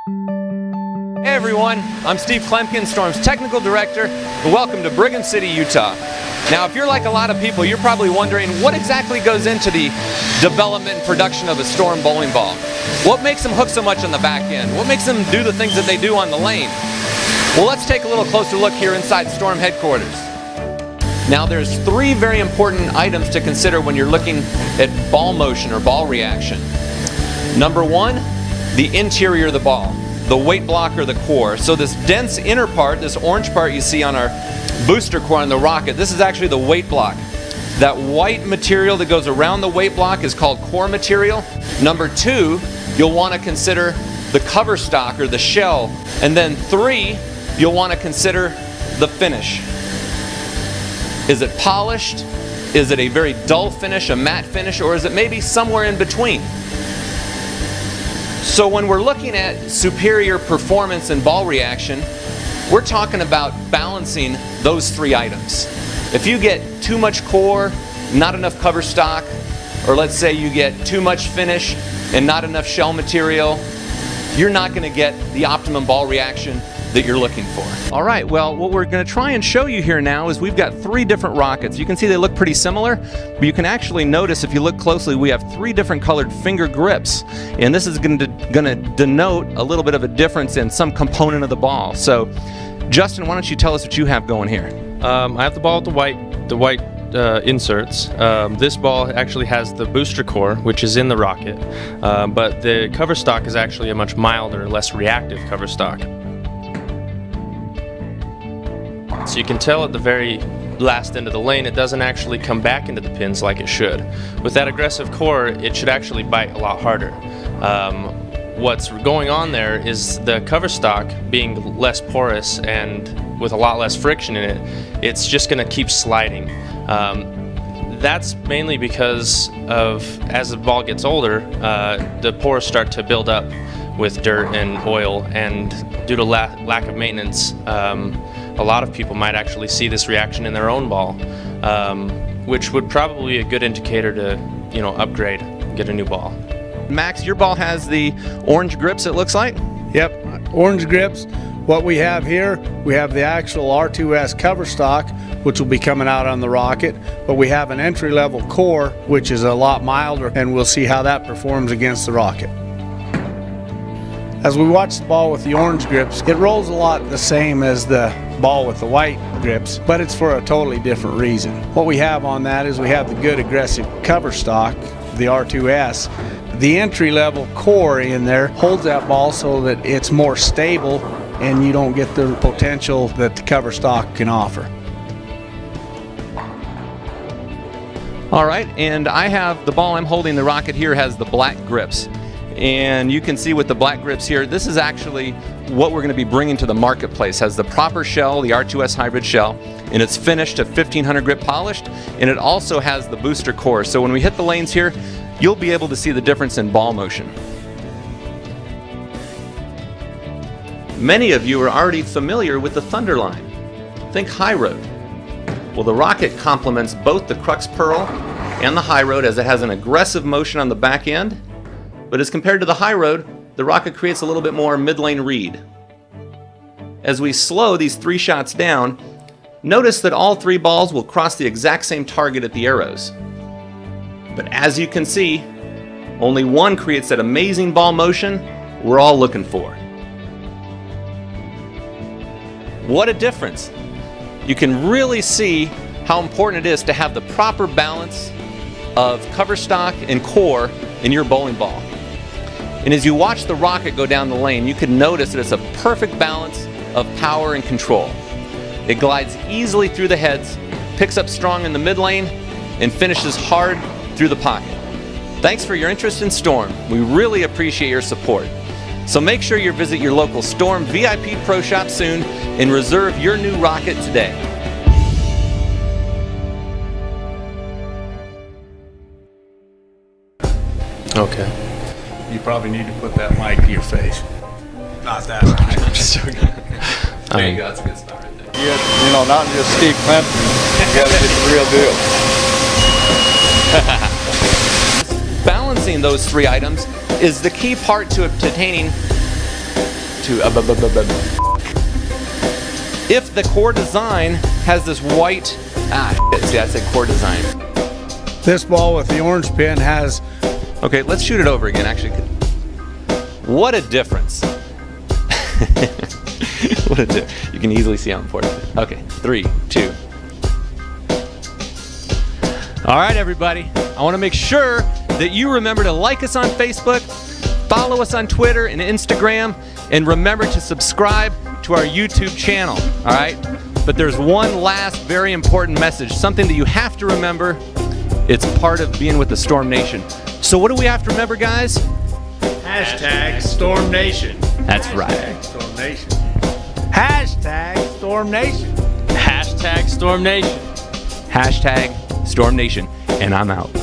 Hey everyone, I'm Steve Klemkin, Storm's Technical Director, and welcome to Brigham City, Utah. Now if you're like a lot of people, you're probably wondering what exactly goes into the development and production of a Storm bowling ball. What makes them hook so much on the back end? What makes them do the things that they do on the lane? Well, let's take a little closer look here inside Storm headquarters. Now there's three very important items to consider when you're looking at ball motion or ball reaction. Number one, the interior of the ball, the weight block or the core. So this dense inner part, this orange part you see on our booster core on the rocket, this is actually the weight block. That white material that goes around the weight block is called core material. Number two, you'll want to consider the cover stock or the shell. And then three, you'll want to consider the finish. Is it polished? Is it a very dull finish, a matte finish, or is it maybe somewhere in between? So when we're looking at superior performance and ball reaction, we're talking about balancing those three items. If you get too much core, not enough cover stock, or let's say you get too much finish and not enough shell material, you're not going to get the optimum ball reaction that you're looking for. All right, well, what we're going to try and show you here now is we've got three different rockets. You can see they look pretty similar, but you can actually notice if you look closely, we have three different colored finger grips, and this is going to denote a little bit of a difference in some component of the ball. So, Justin, why don't you tell us what you have going here? I have the ball with the white inserts. This ball actually has the booster core, which is in the rocket, but the cover stock is actually a much milder, less reactive cover stock. So you can tell at the very last end of the lane, it doesn't actually come back into the pins like it should. With that aggressive core, it should actually bite a lot harder. What's going on there is the cover stock being less porous and with a lot less friction in it, it's just going to keep sliding. That's mainly because of, as the ball gets older, the pores start to build up with dirt and oil, and due to lack of maintenance, a lot of people might actually see this reaction in their own ball, which would probably be a good indicator to, upgrade, get a new ball. Max, your ball has the orange grips, it looks like? Yep, orange grips. What we have here, we have the actual R2S cover stock, which will be coming out on the rocket, but we have an entry-level core, which is a lot milder, and we'll see how that performs against the rocket. As we watch the ball with the orange grips, it rolls a lot the same as the ball with the white grips, but it's for a totally different reason. What we have on that is we have the good aggressive cover stock, the R2S. The entry-level core in there holds that ball so that it's more stable and you don't get the potential that the cover stock can offer. All right, and I have the ball I'm holding, the rocket here has the black grips. And you can see with the black grips here, this is actually what we're going to be bringing to the marketplace. It has the proper shell, the R2S hybrid shell, and it's finished to 1500 grit polished, and it also has the booster core. So when we hit the lanes here, you'll be able to see the difference in ball motion. Many of you are already familiar with the Thunderline. Think high road. Well, the rocket complements both the crux pearl and the high road, as it has an aggressive motion on the back end. But as compared to the high road, the rocket creates a little bit more mid-lane read. As we slow these three shots down, notice that all three balls will cross the exact same target at the arrows. But as you can see, only one creates that amazing ball motion we're all looking for. What a difference! You can really see how important it is to have the proper balance of cover stock and core in your bowling ball. And as you watch the rocket go down the lane, you can notice that it's a perfect balance of power and control. It glides easily through the heads, picks up strong in the mid lane, and finishes hard through the pocket. Thanks for your interest in Storm. We really appreciate your support. So make sure you visit your local Storm VIP Pro Shop soon and reserve your new rocket today. Okay. You probably need to put that mic to your face. Not that high. I'm just joking. There you go, that's a good start right there. You know, not just Steve Klemkin. You gotta get the real deal. Balancing those three items is the key part to obtaining to if the core design has this white, see, I said core design. This ball with the orange pin has, okay, let's shoot it over again, actually. What a difference. What a difference. You can easily see how important it is. Okay, 3, 2. All right, everybody. I want to make sure that you remember to like us on Facebook, follow us on Twitter and Instagram, and remember to subscribe to our YouTube channel, all right? But there's one last very important message, something that you have to remember. It's part of being with the Storm Nation. So what do we have to remember, guys? hashtag Storm Nation. That's right. Storm Nation. Hashtag Storm Nation. Hashtag Storm Nation. Hashtag Storm Nation. And I'm out.